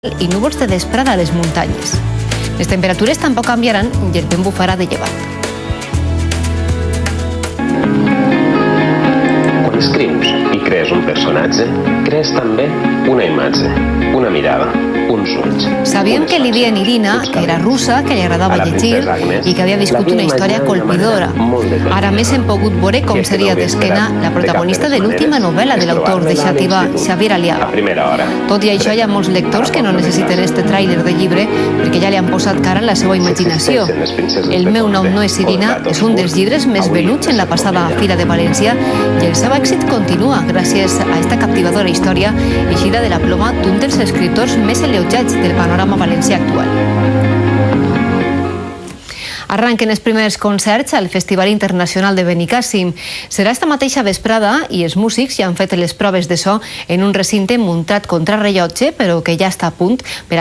i núvols de vesprada a les muntanyes. Les temperatures tampoc canviaran i el vent bufarà de llevant. Quan escrius i crees un personatge, crees també una imatge, una mirada, uns ulls. Sabíem que li deien Irina, que era russa, que li agradava llegir i que havia viscut una història colpidora. Ara més hem pogut veure com seria d'esquena la protagonista de l'última novel·la de l'autor de Xàtiva, Xavier Aliaga. Tot i això, hi ha molts lectors que no necessiten este tràiler de llibre perquè ja li han posat cara en la seva imaginació. El meu nom no és Irina és un dels llibres més venuts en la passada Fira de València i el seu èxit continua gràcies a esta captivadora història eixida de la ploma d'un dels escriptors més elogiats del panorama valencià actual. Arranquen els primers concerts al Festival Internacional de Benicàssim. Serà esta mateixa vesprada i els músics ja han fet les proves de so en un recinte muntat contra rellotge, però que ja està a punt per